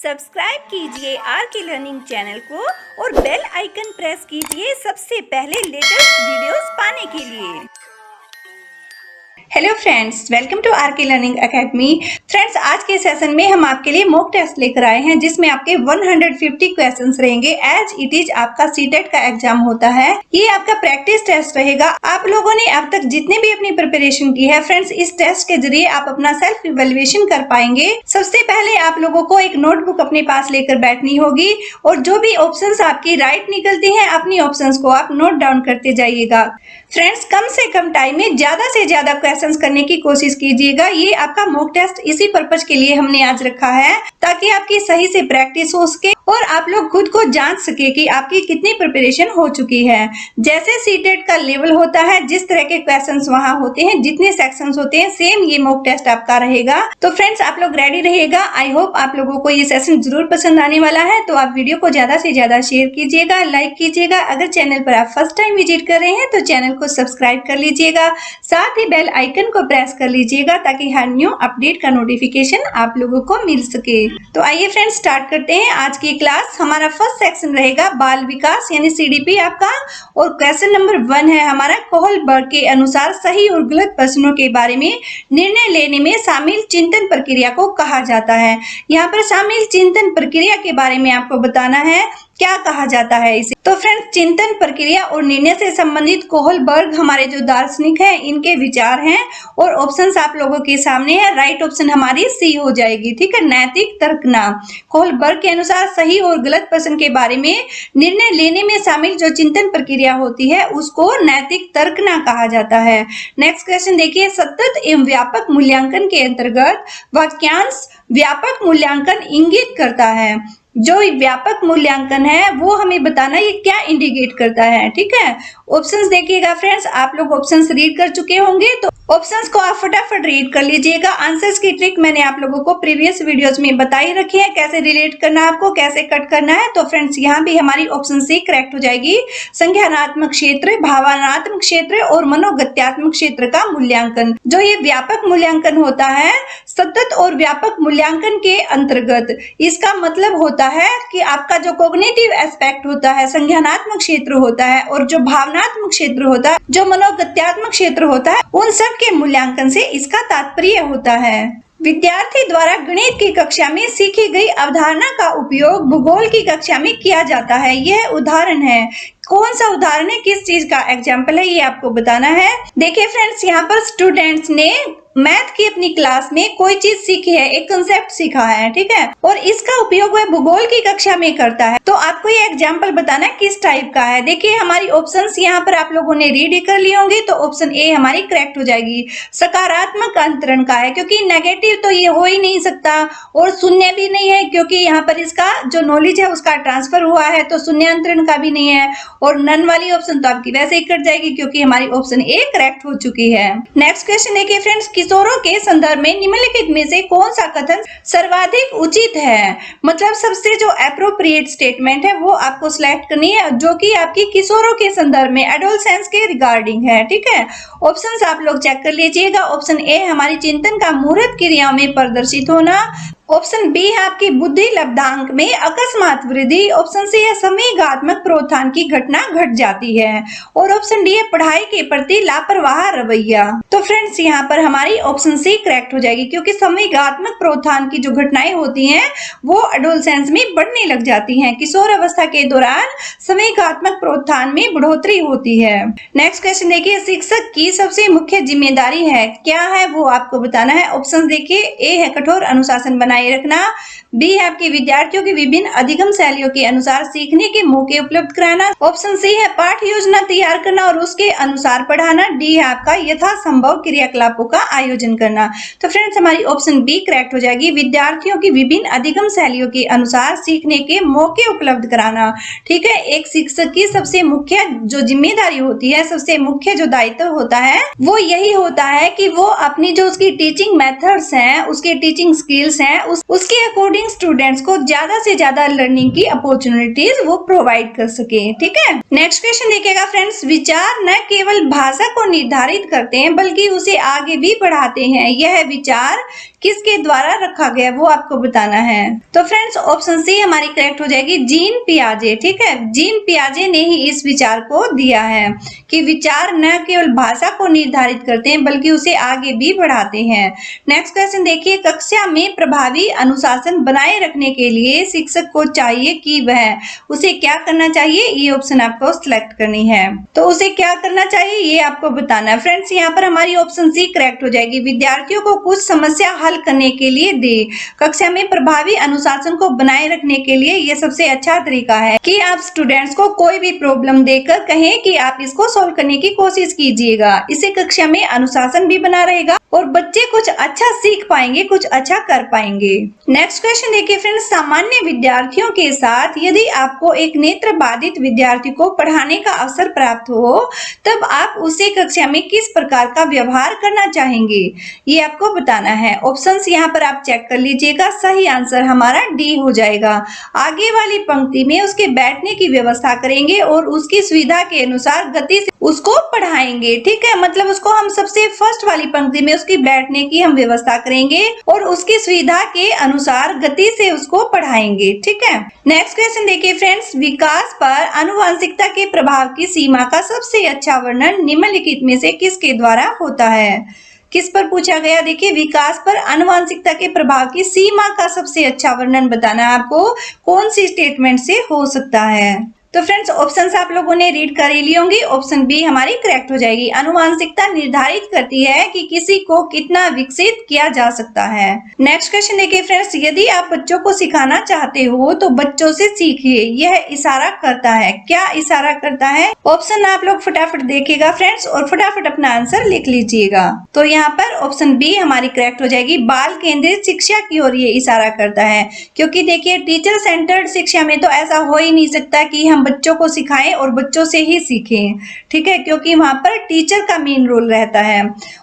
Subscribe कीजिए are K learning channel को और बेल आइकन प्रेस कीजिए सबसे पहले लेटेस्ट वीडियोस पाने के लिए। Hello friends, welcome to R K learning academy. Friends, आज के सेशन में हम आपके लिए मॉक टेस्ट लेकर आए हैं जिसमें आपके 150 क्वेश्चंस रहेंगे एज इट इज आपका सीटेट का एग्जाम होता है। ये आपका प्रैक्टिस टेस्ट रहेगा। आप लोगों ने अब तक जितने भी अपनी प्रिपरेशन की है फ्रेंड्स, इस टेस्ट के जरिए आप अपना सेल्फ इवेल्युएशन कर पाएंगे। सबसे पहले आप लोगों को एक नोटबुक अपने पास लेकर बैठनी होगी और जो भी ऑप्शंस आपकी राइट निकलती हैं अपनी ऑप्शंस को आप नोट डाउन करते जाइएगा। फ्रेंड्स, कम से कम टाइम में ज्यादा से ज्यादा क्वेश्चंस करने की कोशिश कीजिएगा। ये आपका मॉक टेस्ट इसी पर्पज के लिए हमने आज रखा है ताकि आपकी सही से प्रैक्टिस हो सके और आप लोग खुद को जांच सके कि आपकी कितनी प्रिपरेशन हो चुकी है। जैसे सीटेट का लेवल होता है, जिस तरह के क्वेश्चंस वहाँ होते हैं, जितने सेक्शंस होते हैं, सेम ये मॉक टेस्ट आपका रहेगा। तो फ्रेंड्स, आप लोग रेडी रहिएगा। आई होप आप लोगों को ये सेशन जरूर पसंद आने वाला है। तो आप वीडियो को ज्यादा से ज्यादा शेयर कीजिएगा, लाइक कीजिएगा। अगर चैनल पर आप फर्स्ट टाइम विजिट कर रहे हैं तो चैनल को सब्सक्राइब कर लीजिएगा, साथ ही बेल आइकन को प्रेस कर लीजिएगा ताकि हर न्यू अपडेट का नोटिफिकेशन आप लोगों को मिल सके। तो आइए फ्रेंड्स, स्टार्ट करते हैं आज की क्लास। हमारा फर्स्ट सेक्शन रहेगा बाल विकास यानी सीडीपी आपका, और क्वेश्चन नंबर 1 है हमारा कोहलबर्ग के अनुसार सही और गलत प्रश्नों के बारे में निर्णय लेने में शामिल चिंतन प्रक्रिया को कहा जाता है। यहाँ पर शामिल चिंतन प्रक्रिया के बारे में आपको बताना है क्या कहा जाता है इसे। तो फ्रेंड्स, चिंतन प्रक्रिया और निर्णय से संबंधित कोहलबर्ग हमारे जो दार्शनिक हैं इनके विचार हैं और ऑप्शंस आप लोगों के सामने है। राइट ऑप्शन हमारी सी हो जाएगी, ठीक है। नैतिक तर्कना, कोहलबर्ग के अनुसार सही और गलत प्रश्न के बारे में निर्णय लेने में शामिल जो चिंतन प्रक्रिया होती है उसको नैतिक तर्कना कहा जाता है। नेक्स्ट क्वेश्चन देखिए, सतत एवं व्यापक मूल्यांकन के अंतर्गत वाक्यांश व्यापक मूल्यांकन इंगित करता है। जो व्यापक मूल्यांकन है वो हमें बताना ये क्या इंडिकेट करता है, ठीक है। ऑप्शंस देखिएगा फ्रेंड्स, आप लोग ऑप्शंस रीड कर चुके होंगे तो ऑप्शंस को आप फटाफट रीड कर लीजिएगा। आंसर्स की ट्रिक मैंने आप लोगों को प्रीवियस वीडियोस में बताई रखी है, कैसे रिलेट करना है आपको, कैसे कट करना है। तो फ्रेंड्स, यहाँ भी हमारी ऑप्शन सी करेक्ट हो जाएगी। संज्ञानात्मक क्षेत्र, भावनात्मक क्षेत्र और मनोगत्यात्मक क्षेत्र का मूल्यांकन। जो ये व्यापक मूल्यांकन होता है सतत और व्यापक मूल्यांकन के अंतर्गत, इसका मतलब होता है कि आपका जो कॉग्निटिव एस्पेक्ट होता है, संज्ञानात्मक क्षेत्र होता है, और जो भावनात्मक क्षेत्र होता है, जो मनोगत्यात्मक क्षेत्र होता है, उन सब के मूल्यांकन से इसका तात्पर्य होता है। विद्यार्थी द्वारा गणित की कक्षा में सीखी गई अवधारणा का उपयोग भूगोल की कक्षा में किया जाता है। यह उदाहरण है। कौन सा उदाहरण है, किस चीज का एग्जाम्पल है, ये आपको बताना है। देखिए फ्रेंड्स, यहाँ पर स्टूडेंट्स ने मैथ की अपनी क्लास में कोई चीज सीखी है, एक कंसेप्ट सीखा है, ठीक है, और इसका उपयोग वह भूगोल की कक्षा में करता है। तो आपको ये एग्जाम्पल बताना है किस टाइप का है। देखिए हमारी ऑप्शंस यहाँ पर आप लोगों ने रीड कर लिए होंगे, तो ऑप्शन ए हमारी करेक्ट हो जाएगी। सकारात्मक अंतरण का है, क्योंकि नेगेटिव तो ये हो ही नहीं सकता और शून्य भी नहीं है, क्योंकि यहाँ पर इसका जो नॉलेज है उसका ट्रांसफर हुआ है, तो शून्य अंतरण का भी नहीं है। और नन वाली ऑप्शन तो आपकी वैसे ही कट जाएगी क्योंकि हमारी ऑप्शन ए करेक्ट हो चुकी है। नेक्स्ट क्वेश्चन देखिए फ्रेंड्स, किशोरों के संदर्भ में निम्नलिखित में से कौन सा कथन सर्वाधिक उचित है। मतलब सबसे जो एप्रोप्रिएट स्टेटमेंट है वो आपको सिलेक्ट करनी है जो कि आपकी किशोरों के संदर्भ में एडोलसेंस के रिगार्डिंग है, ठीक है। ऑप्शंस आप लोग चेक कर लीजिएगा। ऑप्शन ए हमारी चिंतन का मुहूर्त क्रियाओं में प्रदर्शित होना। ऑप्शन बी है आपकी बुद्धि लब्धांक में अकस्मात वृद्धि। ऑप्शन सी है संवेगात्मक प्रोत्थान की घटना घट जाती है, और ऑप्शन डी है पढ़ाई के प्रति लापरवाह रवैया। तो फ्रेंड्स, यहाँ पर हमारी ऑप्शन सी करेक्ट हो जाएगी क्योंकि संवेगात्मक प्रोत्थान की जो घटनाएं होती हैं वो एडोलसेंस में बढ़ने लग जाती हैं। किशोर अवस्था के दौरान संवेगात्मक प्रोत्थान में बढ़ोतरी होती है। नेक्स्ट क्वेश्चन देखिए, शिक्षक की सबसे मुख्य जिम्मेदारी है क्या है, वो आपको बताना है। ऑप्शन देखिए, ए है कठोर अनुशासन बनाए रखना, बी है आपके विद्यार्थियों की विभिन्न अधिगम शैलियों के अनुसार सीखने के मौके उपलब्ध कराना, ऑप्शन सी है पाठ योजना तैयार करना और उसके अनुसार पढ़ाना, डी है आपका यथासंभव क्रियाकलापों का आयोजन करना। तो फ्रेंड्स, हमारी ऑप्शन बी करेक्ट हो जाएगी, विद्यार्थियों की विभिन्न अधिगम शैलियों के अनुसार सीखने के मौके उपलब्ध कराना, ठीक है। एक शिक्षक की सबसे मुख्य जो जिम्मेदारी होती है, सबसे मुख्य जो दायित्व होता है वो यही होता है कि वो अपनी जो उसकी टीचिंग मेथड्स हैं, उसके टीचिंग स्किल्स हैं, उसके अकॉर्डिंग स्टूडेंट्स को ज्यादा से ज्यादा लर्निंग की अपॉर्चुनिटीज वो प्रोवाइड कर सके, ठीक है। नेक्स्ट क्वेश्चन देखिएगा फ्रेंड्स, विचार न केवल भाषा को निर्धारित करते हैं बल्कि उसे आगे भी बढ़ाते हैं। यह विचार किसके द्वारा रखा गया वो आपको बताना है। तो फ्रेंड्स ऑप्शन सी हमारी करेक्ट हो जाएगी, जीन पियाजे। ठीक है, जीन पियाजे ने ही इस विचार को दिया है कि विचार न केवल भाषा को निर्धारित करते हैं बल्कि उसे आगे भी बढ़ाते हैं। नेक्स्ट क्वेश्चन देखिए, कक्षा में प्रभावी अनुशासन बनाए रखने के लिए शिक्षक को चाहिए कि वह उसे क्या करना चाहिए, ये ऑप्शन आपको सिलेक्ट करनी है। तो उसे क्या करना चाहिए ये आपको बताना है। फ्रेंड्स यहाँ पर हमारी ऑप्शन सी करेक्ट हो जाएगी, विद्यार्थियों को कुछ समस्या हल करने के लिए दे। कक्षा में प्रभावी अनुशासन को बनाए रखने के लिए ये सबसे अच्छा तरीका है कि आप स्टूडेंट्स को कोई भी प्रॉब्लम देकर कहें कि आप इसको सॉल्व करने की कोशिश कीजिएगा। इससे कक्षा में अनुशासन भी बना रहेगा और बच्चे कुछ अच्छा सीख पाएंगे, कुछ अच्छा कर पाएंगे। नेक्स्ट क्वेश्चन देखिए फ्रेंड्स, सामान्य विद्यार्थियों के साथ यदि आपको एक नेत्र बाधित विद्यार्थी को पढ़ाने का अवसर प्राप्त हो तब आप उसे कक्षा में किस प्रकार का व्यवहार करना चाहेंगे, ये आपको बताना है। ऑप्शंस यहाँ पर आप चेक कर लीजिएगा। सही आंसर हमारा डी हो जाएगा। आगे वाली पंक्ति में उसके बैठने की व्यवस्था करेंगे और उसकी सुविधा के अनुसार गति से उसको पढ़ाएंगे। ठीक है, मतलब उसको हम सबसे फर्स्ट वाली पंक्ति में उसकी बैठने की हम व्यवस्था करेंगे और उसकी सुविधा के अनुसार गति से उसको पढ़ाएंगे। ठीक है, नेक्स्ट क्वेश्चन देखिए फ्रेंड्स, विकास पर आनुवंशिकता के प्रभाव की सीमा का सबसे अच्छा वर्णन निम्नलिखित में से किसके द्वारा होता है। किस पर पूछा गया, देखिए विकास पर आनुवंशिकता के प्रभाव की सीमा का सबसे अच्छा वर्णन बताना है आपको, कौन सी स्टेटमेंट से हो सकता है। तो फ्रेंड्स ऑप्शंस आप लोगों ने रीड कर ही ली होंगी। ऑप्शन बी हमारी करेक्ट हो जाएगी, आनुवंशिकता निर्धारित करती है कि किसी को कितना विकसित किया जा सकता है। नेक्स्ट क्वेश्चन देखिए फ्रेंड्स, यदि आप बच्चों को सिखाना चाहते हो तो बच्चों से सीखिए, यह इशारा करता है। क्या इशारा करता है, ऑप्शन आप लोग फटाफट देखिएगा फ्रेंड्स और फटाफट अपना आंसर लिख लीजिएगा। तो यहाँ पर ऑप्शन बी हमारी करेक्ट हो जाएगी, बाल केंद्रित शिक्षा की ओर ये इशारा करता है। क्योंकि देखिए टीचर सेंटर्ड शिक्षा में तो ऐसा हो ही नहीं सकता कि हम बच्चों को सिखाएं और बच्चों से ही सीखें। ठीक है, क्योंकि वहां पर टीचर का मेन रोल रहता है।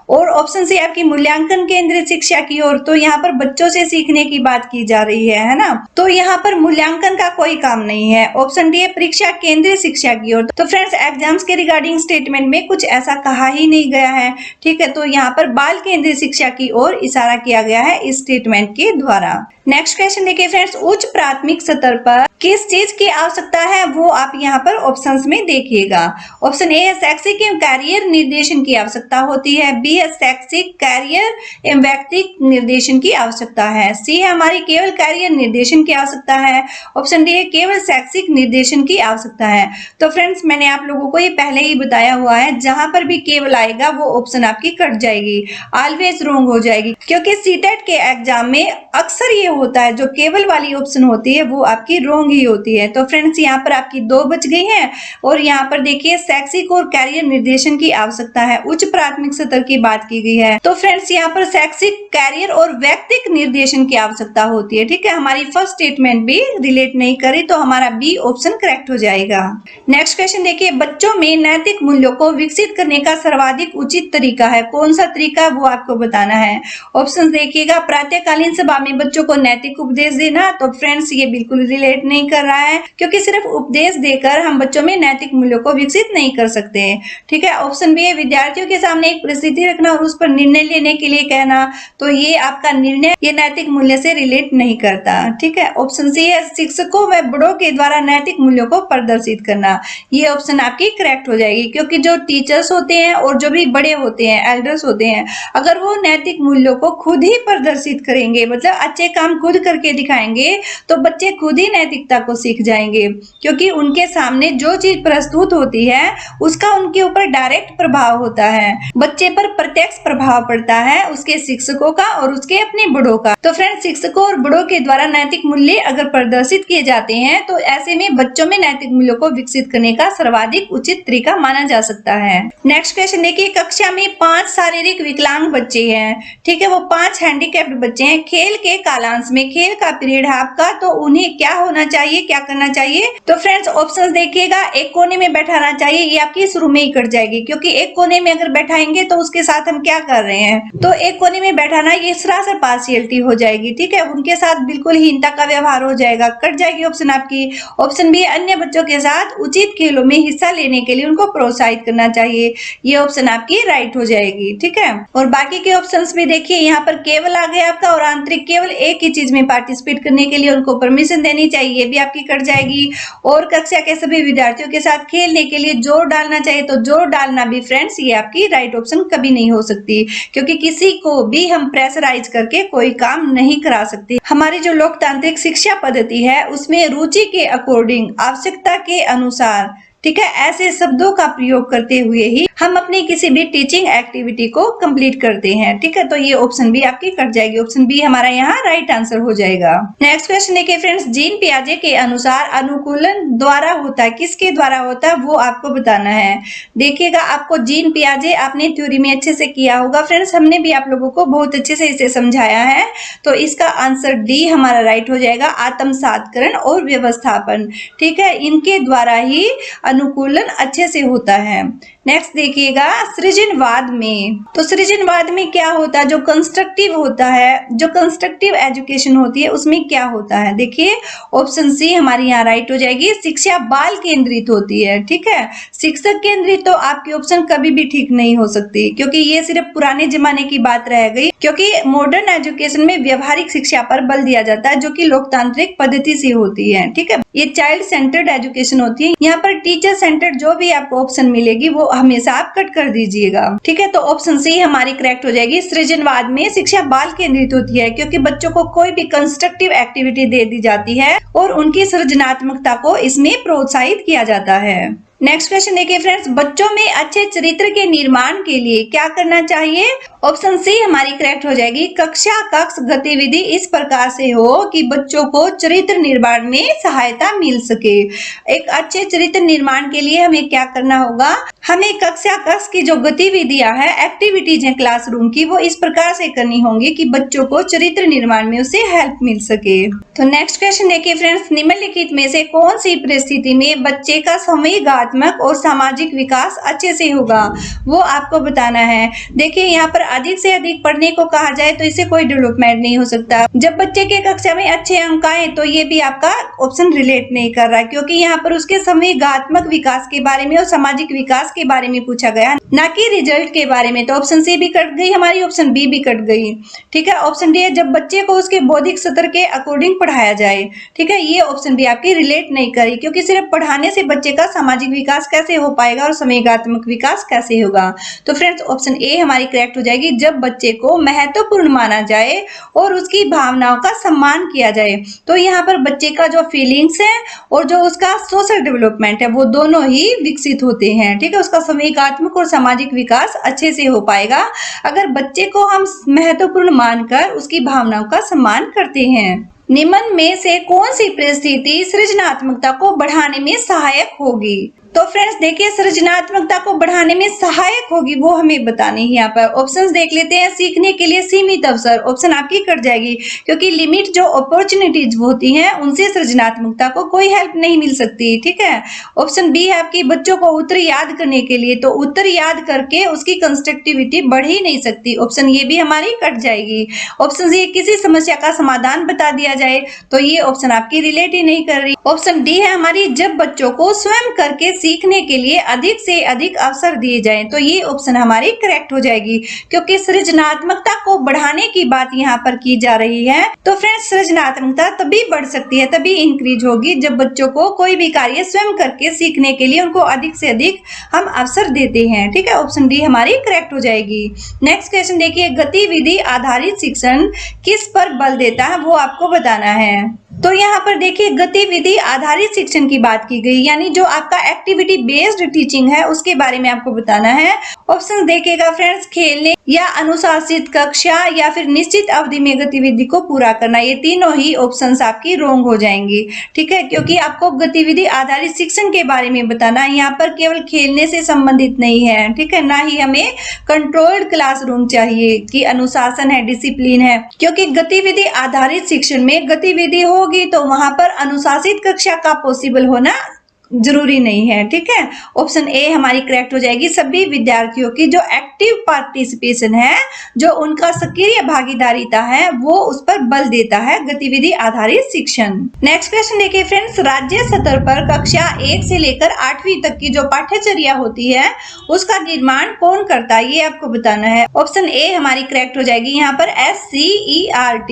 और ऑप्शन सी आपकी मूल्यांकन केंद्रित शिक्षा की ओर, तो यहाँ पर बच्चों से सीखने की बात की जा रही है ना, तो यहाँ पर मूल्यांकन का कोई काम नहीं है। ऑप्शन डी है परीक्षा केंद्रित शिक्षा की ओर। तो फ्रेंड्स एग्जाम्स के रिगार्डिंग स्टेटमेंट में कुछ ऐसा कहा ही नहीं गया है। ठीक है, तो यहाँ पर बाल केंद्रित शिक्षा की ओर इशारा किया गया है इस स्टेटमेंट के द्वारा। नेक्स्ट क्वेश्चन देखिए फ्रेंड्स, उच्च प्राथमिक स्तर पर किस चीज की आवश्यकता है वो आप यहाँ पर ऑप्शंस में देखिएगा। ऑप्शन ए है शैक्षिक एवं कैरियर निर्देशन की आवश्यकता होती है, बी है शैक्षिक कैरियर एवं व्यक्तिगत निर्देशन की आवश्यकता है, सी है हमारी केवल कैरियर निर्देशन की आवश्यकता है, ऑप्शन डी है केवल शैक्षिक निर्देशन की आवश्यकता है। तो फ्रेंड्स मैंने आप लोगों को ये पहले ही बताया हुआ है, जहां पर भी केवल आएगा वो ऑप्शन आपकी कट जाएगी, ऑलवेज रॉन्ग हो जाएगी। क्योंकि सीटेट के एग्जाम में अक्सर ये होता है जो केवल वाली ऑप्शन होती है वो आपकी रॉन्ग ही होती है। तो फ्रेंड्स यहाँ पर आपकी दो बच गई हैं और यहाँ पर देखिए शैक्षिक और कैरियर निर्देशन की आवश्यकता है, उच्च प्राथमिक स्तर की बात की गई है। तो फ्रेंड्स यहाँ पर शैक्षिक कैरियर और व्यक्तिगत निर्देशन की आवश्यकता होती है। ठीक है, हमारी फर्स्ट स्टेटमेंट भी रिलेट नहीं करी तो हमारा बी ऑप्शन करेक्ट हो जाएगा। नेक्स्ट क्वेश्चन देखिए, बच्चों में नैतिक मूल्यों को विकसित करने का सर्वाधिक उचित तरीका है, कौन सा तरीका वो आपको बताना है। ऑप्शन देखिएगा, प्रातःकालीन सभा में बच्चों को नैतिक उपदेश देना। तो फ्रेंड्स ये बिल्कुल रिलेट नहीं कर रहा है, क्योंकि सिर्फ उपदेश देकर हम बच्चों में नैतिक मूल्यों को विकसित नहीं कर सकते। ठीक है, ऑप्शन बी है विद्यार्थियों के सामने एक परिस्थिति रखना और उस पर निर्णय लेने के लिए कहना। तो ये आपका निर्णय ये नैतिक मूल्य से रिलेट नहीं करता। ठीक है, ऑप्शन सी है शिक्षकों व बड़ों के द्वारा नैतिक मूल्यों को प्रदर्शित करना। ये ऑप्शन आपकी करेक्ट हो जाएगी, क्योंकि जो टीचर्स होते हैं और जो भी बड़े होते हैं, एल्डर्स होते हैं, अगर वो नैतिक मूल्यों को खुद ही प्रदर्शित करेंगे, मतलब अच्छे काम खुद करके दिखाएंगे, तो बच्चे खुद ही नैतिकता को सीख जाएंगे। क्योंकि उनके सामने जो चीज प्रस्तुत होती है उसका उनके ऊपर डायरेक्ट प्रभाव होता है, बच्चे पर प्रत्यक्ष प्रभाव पड़ता है उसके शिक्षकों का और उसके अपने बड़ों का। तो फ्रेंड्स शिक्षकों और बड़ों के द्वारा नैतिक मूल्य अगर प्रदर्शित किए जाते हैं तो ऐसे में बच्चों में नैतिक मूल्यों को विकसित करने का सर्वाधिक उचित तरीका माना जा सकता है। नेक्स्ट क्वेश्चन देखिए, कक्षा में 5 शारीरिक विकलांग बच्चे हैं। ठीक है, वो 5 हैंडीकैप्ड बच्चे हैं। खेल के कालांश में खेल का पीरियड है आपका, तो उन्हें क्या होना चाहिए, क्या करना चाहिए। तो फ्रेंड्स फ्रेंड्स ऑप्शंस देखिएगा, एक कोने में बैठाना चाहिए, ये आपकी शुरू में ही कट जाएगी, क्योंकि एक कोने में अगर बैठाएंगे तो उसके साथ हम क्या कर रहे हैं, तो एक कोने में बैठाना ये सरासर पार्शियलिटी हो जाएगी। ठीक है, उनके साथ बिल्कुल हीनता का व्यवहार हो जाएगा, कट जाएगी ऑप्शन आपकी। ऑप्शन बी, अन्य बच्चों के साथ उचित खेलों में हिस्सा लेने के लिए उनको प्रोत्साहित करना चाहिए, ये ऑप्शन आपकी राइट हो जाएगी। ठीक है, और बाकी के ऑप्शंस भी देखिए, यहाँ पर केवल आ गया आपका, और आंतरिक केवल एक ही चीज में पार्टिसिपेट करने के लिए उनको परमिशन देनी चाहिए, ये भी आपकी कट जाएगी। और कक्षा के सभी विद्यार्थियों के साथ खेलने के लिए जोर डालना चाहिए, तो जोर डालना भी फ्रेंड्स ये आपकी राइट ऑप्शन कभी नहीं हो सकती, क्योंकि किसी को भी हम प्रेशराइज करके कोई काम नहीं करा सकते। हमारी जो लोकतांत्रिक शिक्षा पद्धति है उसमें रुचि के अकॉर्डिंग, आवश्यकता के अनुसार, ठीक है, ऐसे शब्दों का प्रयोग करते हुए ही हम अपनी किसी भी टीचिंग एक्टिविटी को कंप्लीट करते हैं। ठीक है, तो ये ऑप्शन भी आपकी कट जाएगी, ऑप्शन बी हमारा यहाँ राइट आंसर हो जाएगा। नेक्स्ट क्वेश्चन देखिए फ्रेंड्स, जीन पियाजे के अनुसार अनुकूलन द्वारा होता है, किसके द्वारा होता है वो आपको बताना है। देखिएगा, आपको जीन पियाजे आपने थ्योरी में अच्छे से किया होगा फ्रेंड्स, हमने भी आप लोगों को बहुत अच्छे से इसे समझाया है, तो इसका आंसर डी हमारा राइट हो जाएगा, आत्मसातकरण और व्यवस्थापन। ठीक है, इनके द्वारा ही अनुकूलन अच्छे से होता है। नेक्स्ट देखिएगा, सृजनवाद में, तो सृजनवाद में क्या होता है, जो कंस्ट्रक्टिव होता है, जो कंस्ट्रक्टिव एजुकेशन होती है उसमें क्या होता है। देखिए ऑप्शन सी हमारी यहाँ राइट हो जाएगी, शिक्षा बाल केंद्रित होती है। ठीक है, शिक्षक केंद्रित तो आपकी ऑप्शन कभी भी ठीक नहीं हो सकती, क्योंकि ये सिर्फ पुराने जमाने की बात रह गई, क्योंकि मॉडर्न एजुकेशन में व्यवहारिक शिक्षा पर बल दिया जाता है, जो कि लोकतांत्रिक पद्धति से होती है। ठीक है, ये चाइल्ड सेंटर्ड एजुकेशन होती है। यहाँ पर टीचर सेंटर्ड जो भी आपको ऑप्शन मिलेगी वो हमेशा आप कट कर दीजिएगा। ठीक है, तो ऑप्शन सी हमारी करेक्ट हो जाएगी, सृजनवाद में शिक्षा बाल केंद्रित होती है, क्योंकि बच्चों को कोई भी कंस्ट्रक्टिव एक्टिविटी दे दी जाती है और उनकी सृजनात्मकता को इसमें प्रोत्साहित किया जाता है। नेक्स्ट क्वेश्चन देखिए फ्रेंड्स, बच्चों में अच्छे चरित्र के निर्माण के लिए क्या करना चाहिए। ऑप्शन सी हमारी करेक्ट हो जाएगी, कक्षा कक्ष गतिविधि इस प्रकार से हो कि बच्चों को चरित्र निर्माण में सहायता मिल सके। एक अच्छे चरित्र निर्माण के लिए हमें क्या करना होगा, हमें कक्षा कक्ष की जो गतिविधियां हैं, एक्टिविटीज हैं क्लासरूम की, वो इस प्रकार से करनी होंगी कि बच्चों को चरित्र निर्माण में उससे हेल्प मिल सके। तो नेक्स्ट क्वेश्चन देखिए फ्रेंड्स, निम्नलिखित में से कौन सी परिस्थिति में बच्चे का संवेगात्मक और सामाजिक विकास अच्छे से होगा, वो आपको बताना है। देखिए यहाँ पर अधिक से अधिक पढ़ने को कहा जाए तो इससे कोई डेवलपमेंट नहीं हो सकता। जब बच्चे के कक्षा में अच्छे अंक आए तो ये भी आपका ऑप्शन रिलेट नहीं कर रहा है, क्योंकि यहाँ पर उसके संवेगात्मक विकास के बारे में और सामाजिक विकास के बारे में पूछा गया, ना कि रिजल्ट के बारे में। तो ऑप्शन सी भी कट गई हमारी, ऑप्शन बी भी कट गई। ठीक है, ऑप्शन डी है, जब बच्चे को उसके बौद्धिक स्तर के अकॉर्डिंग पढ़ाया जाए। ठीक है, ये ऑप्शन भी आपकी रिलेट नहीं करी, क्योंकि सिर्फ पढ़ाने से बच्चे का सामाजिक विकास कैसे हो पाएगा और संवेगात्मक विकास कैसे होगा। तो फ्रेंड्स ऑप्शन ए हमारी करेक्ट हो जाएगी, जब बच्चे को महत्वपूर्ण माना जाए और उसकी भावनाओं का सम्मान किया जाए। तो यहाँ पर बच्चे का जो फीलिंग्स है और जो उसका सोशल डेवलपमेंट है वो दोनों ही विकसित होते हैं। ठीक है, उसका संवेगात्मक और सामाजिक विकास अच्छे से हो पाएगा अगर बच्चे को हम महत्वपूर्ण मानकर उसकी भावनाओं का सम्मान करते हैं। निम्न में से कौन सी परिस्थिति सृजनात्मकता को बढ़ाने में सहायक होगी। तो फ्रेंड्स देखिए, सृजनात्मकता को बढ़ाने में सहायक होगी वो हमें बतानी है। यहाँ पर ऑप्शंस देख लेते हैं, सीखने के लिए सीमित अवसर, ऑप्शन आपकी कट जाएगी, क्योंकि लिमिट जो अपॉर्चुनिटीज होती हैं उनसे सृजनात्मकता को कोई हेल्प नहीं मिल सकती। ठीक है, ऑप्शन बी है आपकी, बच्चों को उत्तर याद करने के लिए, तो उत्तर याद करके उसकी कंस्ट्रक्टिविटी बढ़ ही नहीं सकती, ऑप्शन ये भी हमारी कट जाएगी। ऑप्शन सी, किसी समस्या का समाधान बता दिया जाए, तो ये ऑप्शन आपकी रिलेट ही नहीं कर रही। ऑप्शन डी है हमारी, जब बच्चों को स्वयं करके सीखने के लिए अधिक से अधिक अवसर दिए जाएं, तो ये ऑप्शन हमारी करेक्ट हो जाएगी, क्योंकि सृजनात्मकता को बढ़ाने की बात यहाँ पर की जा रही है। तो फ्रेंड्स सृजनात्मकता तभी बढ़ सकती है, तभी इंक्रीज होगी जब बच्चों को कोई भी कार्य स्वयं करके सीखने के लिए उनको अधिक से अधिक हम अवसर देते हैं। ठीक है, ऑप्शन डी हमारी करेक्ट हो जाएगी। नेक्स्ट क्वेश्चन देखिए, गतिविधि आधारित शिक्षण किस पर बल देता है वो आपको बताना है। तो यहाँ पर देखिए, गतिविधि आधारित शिक्षण की बात की गई, यानी जो आपका एक्टिविटी बेस्ड टीचिंग है उसके बारे में आपको बताना है। ऑप्शन देखिएगा फ्रेंड्स, खेलने या अनुशासित कक्षा या फिर निश्चित अवधि में गतिविधि को पूरा करना, ये तीनों ही ऑप्शंस आपकी रॉन्ग हो जाएंगी। ठीक है, क्योंकि आपको गतिविधि आधारित शिक्षण के बारे में बताना है, यहाँ पर केवल खेलने से संबंधित नहीं है। ठीक है, ना ही हमें कंट्रोल्ड क्लासरूम चाहिए कि अनुशासन है, डिसिप्लिन है, क्योंकि गतिविधि आधारित शिक्षण में गतिविधि होगी तो वहां पर अनुशासित कक्षा का पॉसिबल होना जरूरी नहीं है, ठीक है। ऑप्शन ए हमारी करेक्ट हो जाएगी। सभी विद्यार्थियों की जो एक्टिव पार्टिसिपेशन है, जो उनका सक्रिय भागीदारिता है, वो उस पर बल देता है गतिविधि आधारित शिक्षण। नेक्स्ट क्वेश्चन देखिए फ्रेंड्स, राज्य स्तर पर कक्षा 1 से लेकर 8वीं तक की जो पाठ्यचर्या होती है उसका निर्माण कौन करता है, ये आपको बताना है। ऑप्शन ए हमारी करेक्ट हो जाएगी। यहाँ पर SCERT,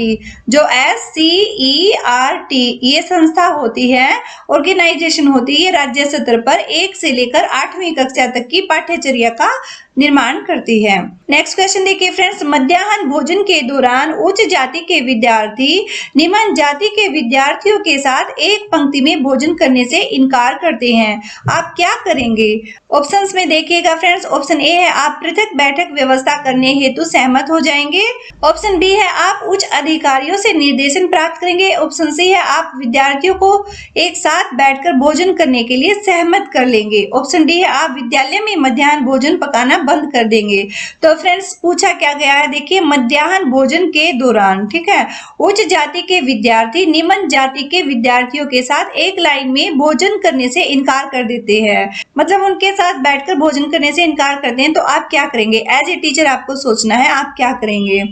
जो SCERT ये संस्था होती है, ऑर्गेनाइजेशन होती है, राज्य स्तर पर 1 से लेकर 8वीं कक्षा तक की पाठ्यचर्या का निर्माण करती है। नेक्स्ट क्वेश्चन देखिए फ्रेंड्स, मध्याह्न भोजन के दौरान उच्च जाति के विद्यार्थी निम्न जाति के विद्यार्थियों के साथ एक पंक्ति में भोजन करने से इनकार करते हैं, आप क्या करेंगे? ऑप्शंस में देखिएगा फ्रेंड्स, ऑप्शन ए है आप पृथक बैठक व्यवस्था करने हेतु सहमत हो जाएंगे। ऑप्शन बी है आप उच्च अधिकारियों से निर्देशन प्राप्त करेंगे। ऑप्शन सी है आप विद्यार्थियों को एक साथ बैठकर भोजन करने के लिए सहमत कर लेंगे। ऑप्शन डी है आप विद्यालय में मध्याह्न भोजन पकाना बंद कर देंगे। तो फ्रेंड्स पूछा क्या गया है, देखिए मध्याह्न भोजन के दौरान, ठीक है, उच्च जाति के विद्यार्थी निम्न जाति के विद्यार्थियों के साथ एक लाइन में भोजन करने से इनकार कर देते हैं, मतलब उनके साथ बैठकर भोजन करने से इनकार करते हैं, तो आप क्या करेंगे? एज ए टीचर आपको सोचना है आप क्या करेंगे।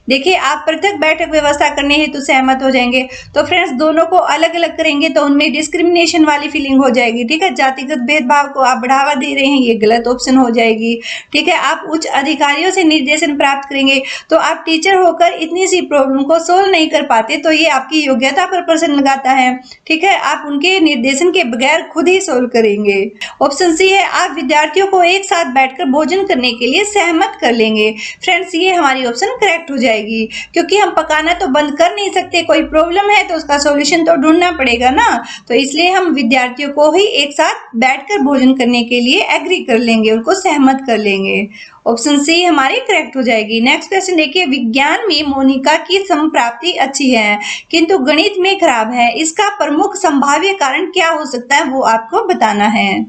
देखिए आप पृथक बैठक व्यवस्था करने हेतु सहमत हो जाएंगे, तो फ्रेंड्स दोनों को अलग अलग करेंगे तो उनमें डिस्क्रिमिनेशन वाली फीलिंग हो जाएगी, ठीक है। जातिगत भेदभाव को आप बढ़ावा दे रहे हैं, ये गलत ऑप्शन हो जाएगी, ठीक है। आप उच्च अधिकारियों से निर्देशन प्राप्त करेंगे, तो आप टीचर होकर इतनी सी प्रॉब्लम को सोल्व नहीं कर पाते, तो ये आपकी योग्यता पर प्रश्न लगाता है, ठीक है। आप उनके निर्देशन के बगैर खुद ही सोल्व करेंगे। ऑप्शन सी है आप विद्यार्थियों को एक साथ बैठकर भोजन करने के लिए सहमत कर लेंगे। फ्रेंड्स ये हमारी ऑप्शन करेक्ट हो जाएगी, क्योंकि हम पकाना तो बंद कर नहीं सकते, कोई प्रॉब्लम है तो उसका सॉल्यूशन तो ढूंढना पड़ेगा ना, तो इसलिए हम विद्यार्थियों को ही एक साथ बैठकर भोजन करने के लिए एग्री कर लेंगे, उनको सहमत कर लेंगे। ऑप्शन सी हमारी करेक्ट हो जाएगी। नेक्स्ट क्वेश्चन देखिए, विज्ञान में मोनिका की समप्राप्ति अच्छी है किंतु गणित में खराब है, इसका प्रमुख संभाव्य कारण क्या हो सकता है, वो आपको बताना है।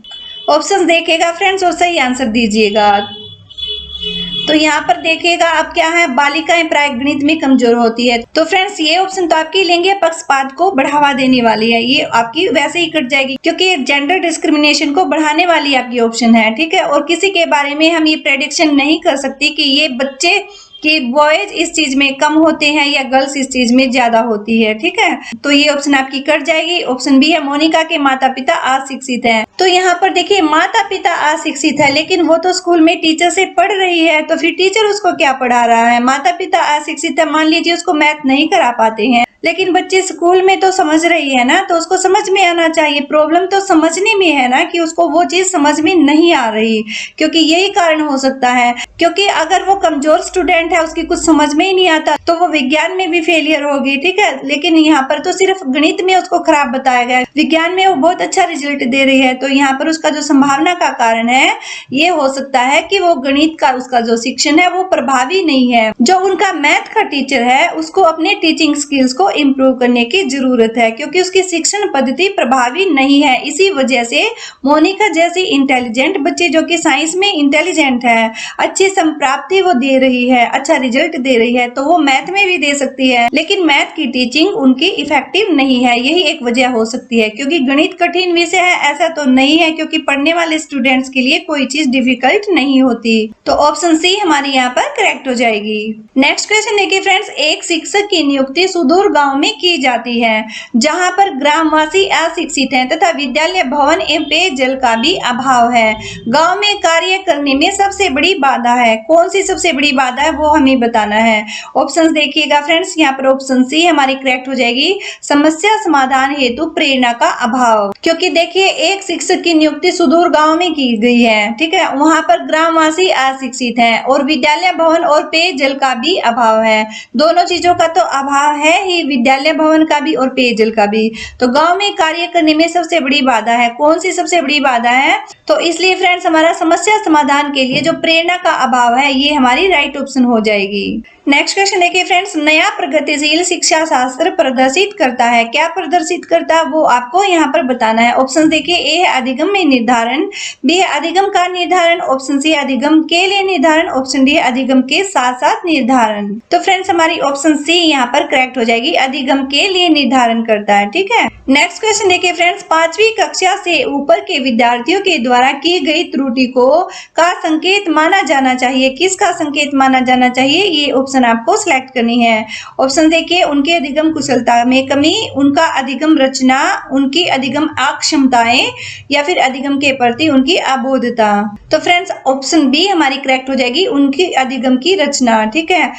ऑप्शन देखिएगा फ्रेंड्स और सही आंसर दीजिएगा। तो यहाँ पर देखिएगा आप क्या है, बालिकाएं प्राय गणित में कमजोर होती है, तो फ्रेंड्स ये ऑप्शन तो आपकी लिंगीय पक्षपात को बढ़ावा देने वाली है, ये आपकी वैसे ही कट जाएगी, क्योंकि जेंडर डिस्क्रिमिनेशन को बढ़ाने वाली आपकी ऑप्शन है, ठीक है। और किसी के बारे में हम ये प्रेडिक्शन नहीं कर सकती कि ये बच्चे कि बॉयज इस चीज में कम होते हैं या गर्ल्स इस चीज में ज्यादा होती है, ठीक है। तो ये ऑप्शन आपकी कट जाएगी। ऑप्शन बी है मोनिका के माता पिता अशिक्षित हैं। तो यहाँ पर देखिए माता पिता अशिक्षित है, लेकिन वो तो स्कूल में टीचर से पढ़ रही है, तो फिर टीचर उसको क्या पढ़ा रहा है? माता पिता अशिक्षित है, मान लीजिए उसको मैथ नहीं करा पाते हैं, लेकिन बच्चे स्कूल में तो समझ रही है ना, तो उसको समझ में आना चाहिए। प्रॉब्लम तो समझने में है ना, कि उसको वो चीज समझ में नहीं आ रही, क्योंकि यही कारण हो सकता है। क्योंकि अगर वो कमजोर स्टूडेंट है, उसकी कुछ समझ में ही नहीं आता, तो वो विज्ञान में भी फेलियर होगी, ठीक है। लेकिन यहाँ पर तो सिर्फ गणित में उसको खराब बताया गया है, विज्ञान में वो बहुत अच्छा रिजल्ट दे रही है, तो यहाँ पर उसका जो संभावना का कारण है ये हो सकता है कि वो गणित का उसका जो शिक्षण है वो प्रभावी नहीं है। जो उनका मैथ का टीचर है उसको अपने टीचिंग स्किल्स को इम्प्रूव करने की जरूरत है, क्योंकि उसकी शिक्षण पद्धति प्रभावी नहीं है। इसी वजह से मोनिका जैसी इंटेलिजेंट बच्चे, जो कि साइंस में इंटेलिजेंट है, अच्छी संप्राप्ति वो दे रही है, अच्छा रिजल्ट दे रही है, तो वो मैथ में भी दे सकती है, लेकिन मैथ की टीचिंग उनकी इफेक्टिव नहीं है। यही एक वजह हो सकती है, क्योंकि गणित कठिन विषय है ऐसा तो नहीं है, क्योंकि पढ़ने वाले स्टूडेंट्स के लिए कोई चीज डिफिकल्ट नहीं होती। तो ऑप्शन सी हमारी यहाँ पर करेक्ट हो जाएगी। नेक्स्ट क्वेश्चन देखिए फ्रेंड्स, एक शिक्षक की नियुक्ति सुदूर गांव में की जाती है जहां पर ग्रामवासी अशिक्षित हैं तथा विद्यालय भवन एवं पेयजल का भी अभाव है। गांव में कार्य करने में सबसे बड़ी बाधा है, कौन सी सबसे बड़ी बाधा है वो हमें बताना है। ऑप्शंस देखिएगा फ्रेंड्स, यहाँ पर ऑप्शन सी हमारी करेक्ट हो जाएगी, समस्या समाधान हेतु प्रेरणा का अभाव। क्योंकि देखिए एक शिक्षक की नियुक्ति सुदूर गांव में की गई है, ठीक है, वहां पर ग्रामवासी अशिक्षित हैं और विद्यालय भवन और पेयजल का भी अभाव है। दोनों चीजों का तो अभाव है ही, विद्यालय भवन का भी और पेयजल का भी। तो गांव में कार्य करने में सबसे बड़ी बाधा है, कौन सी सबसे बड़ी बाधा है? तो इसलिए फ्रेंड्स हमारा समस्या समाधान के लिए जो प्रेरणा का अभाव है ये हमारी राइट ऑप्शन हो जाएगी। नेक्स्ट क्वेश्चन देखिए फ्रेंड्स, नया प्रगतिशील शिक्षा शास्त्र प्रदर्शित करता है, क्या प्रदर्शित करता है वो आपको यहाँ पर बताना है। ऑप्शन देखिए, ए है अधिगम में निर्धारण, बी है अधिगम का निर्धारण, ऑप्शन सी अधिगम के लिए निर्धारण, ऑप्शन डी है अधिगम के साथ साथ निर्धारण। तो फ्रेंड्स हमारी ऑप्शन सी यहाँ पर करेक्ट हो जाएगी, अधिगम के लिए निर्धारण करता है, ठीक है। नेक्स्ट क्वेश्चन देखिए फ्रेंड्स, 5वीं कक्षा से ऊपर के विद्यार्थियों के द्वारा की गई त्रुटि को का संकेत माना जाना चाहिए। किसका संकेत माना जाना चाहिए, ये ऑप्शन आपको सिलेक्ट करनी है। ऑप्शन देखिए, उनके अधिगम कुशलता में कमी, उनका अधिगम रचना, उनकी अधिगम अक्षमताएं या फिर अधिगम के प्रति उनकी अबोधता। तो फ्रेंड्स ऑप्शन बी हमारी करेक्ट हो जाएगी, उनकी अधिगम की रचना। ठीक है,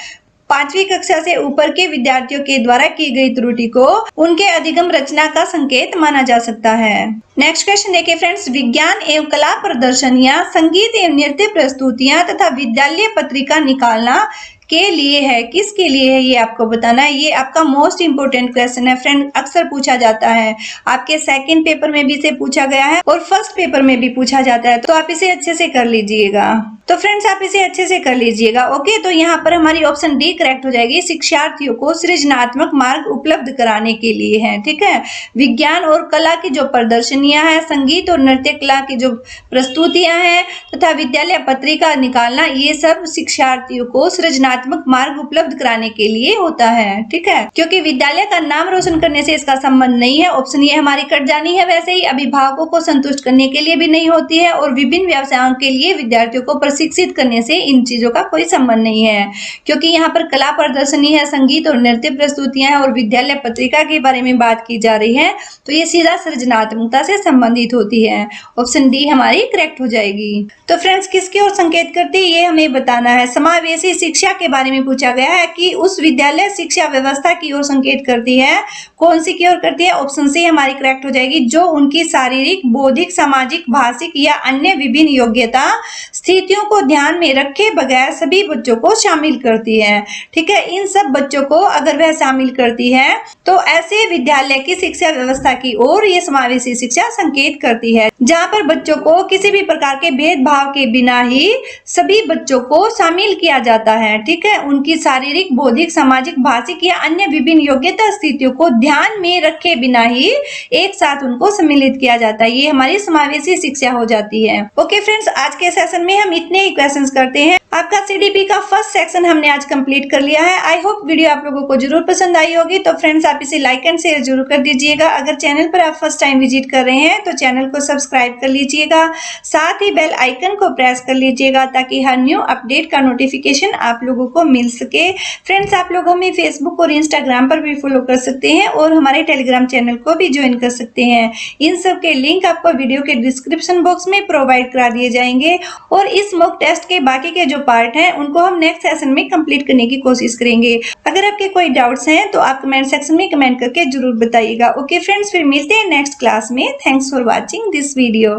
5वीं कक्षा से ऊपर के विद्यार्थियों के द्वारा की गई त्रुटि को उनके अधिगम रचना का संकेत माना जा सकता है। नेक्स्ट क्वेश्चन देखिए फ्रेंड्स, विज्ञान एवं कला प्रदर्शनियां, संगीत एवं नृत्य प्रस्तुतियां तथा विद्यालय पत्रिका निकालना के लिए है। किसके लिए है ये आपको बताना है। ये आपका मोस्ट इंपोर्टेंट क्वेश्चन है फ्रेंड, अक्सर पूछा जाता है। आपके सेकंड पेपर में भी इसे पूछा गया है और फर्स्ट पेपर में भी पूछा जाता है, तो आप इसे अच्छे से कर लीजिएगा। तो फ्रेंड्स आप इसे अच्छे से कर लीजिएगा। ओके, तो यहाँ पर हमारी ऑप्शन डी करेक्ट हो जाएगी, शिक्षार्थियों को सृजनात्मक मार्ग उपलब्ध कराने के लिए है। ठीक है, विज्ञान और कला की जो प्रदर्शनियां हैं, संगीत और नृत्य कला की जो प्रस्तुतियां हैं तथा विद्यालय पत्रिका निकालना, ये सब शिक्षार्थियों को सृजनात्मक मार्ग उपलब्ध कराने के लिए होता है। ठीक है, क्योंकि विद्यालय का नाम रोशन करने से इसका संबंध नहीं है। ऑप्शन ये हमारी कट जानी है। वैसे ही अभिभावकों को संतुष्ट करने के लिए भी नहीं होती है और विभिन्न व्यवसायों के लिए विद्यार्थियों को प्रशिक्षित करने से इन चीजों का कोई संबंध नहीं है। क्योंकि यहाँ पर कला प्रदर्शनी है, संगीत और नृत्य प्रस्तुतियां हैं और विद्यालय पत्रिका के बारे में बात की जा रही है, तो ये सीधा सृजनात्मकता से संबंधित होती है। ऑप्शन डी हमारी करेक्ट हो जाएगी। तो फ्रेंड्स किसकी ओर संकेत करती है ये हमें बताना है। समावेशी शिक्षा के बारे में पूछा गया है कि उस विद्यालय शिक्षा व्यवस्था की ओर संकेत करती है। कौन सी की ओर करती है, ऑप्शन सी हमारी करेक्ट हो जाएगी, जो उनकी शारीरिक, बौद्धिक, सामाजिक, भाषिक या अन्य विभिन्न योग्यता स्थितियों को ध्यान में रखे बगैर सभी बच्चों को शामिल करती है। ठीक है, इन सब बच्चों को अगर वह शामिल करती है तो ऐसे विद्यालय की शिक्षा व्यवस्था की ओर ये समावेशी शिक्षा संकेत करती है, जहाँ पर बच्चों को किसी भी प्रकार के भेदभाव के बिना ही सभी बच्चों को शामिल किया जाता है। ठीक है, उनकी शारीरिक, बौद्धिक, सामाजिक, भाषिक या अन्य विभिन्न योग्यता स्थितियों को ध्यान में रखे बिना ही एक साथ उनको सम्मिलित किया जाता है। ये हमारी समावेशी शिक्षा हो जाती है। ओके फ्रेंड्स, आज के सेशन में हम इतने ही क्वेश्चंस करते हैं। आपका सीडीपी का फर्स्ट सेक्शन हमने आज कंप्लीट कर लिया है। आई होप वीडियो आप लोगों को जरूर पसंद आई होगी। तो फ्रेंड्स आप इसे लाइक एंड शेयर जरूर कर दीजिएगा। अगर चैनल पर आप फर्स्ट टाइम विजिट कर रहे हैं तो चैनल को सब्सक्राइब कर लीजिएगा, साथ ही बेल आइकन को प्रेस कर लीजिएगा ताकि हर न्यू अपडेट का नोटिफिकेशन आप लोगों को मिल सके। फ्रेंड्स आप लोग हमें फेसबुक और इंस्टाग्राम पर भी फॉलो कर सकते हैं और हमारे टेलीग्राम चैनल को भी ज्वाइन कर सकते हैं। इन सब के लिंक आपको वीडियो के डिस्क्रिप्शन बॉक्स में प्रोवाइड करा दिए जाएंगे और इस मॉक टेस्ट के बाकी के जो पार्ट हैं उनको हम नेक्स्ट सेशन में कंप्लीट करने की कोशिश करेंगे। अगर आपके कोई डाउट्स हैं तो आप कमेंट सेक्शन में कमेंट करके जरूर बताइएगा। ओके फ्रेंड्स, फिर मिलते हैं नेक्स्ट क्लास में। Thanks for watching this video.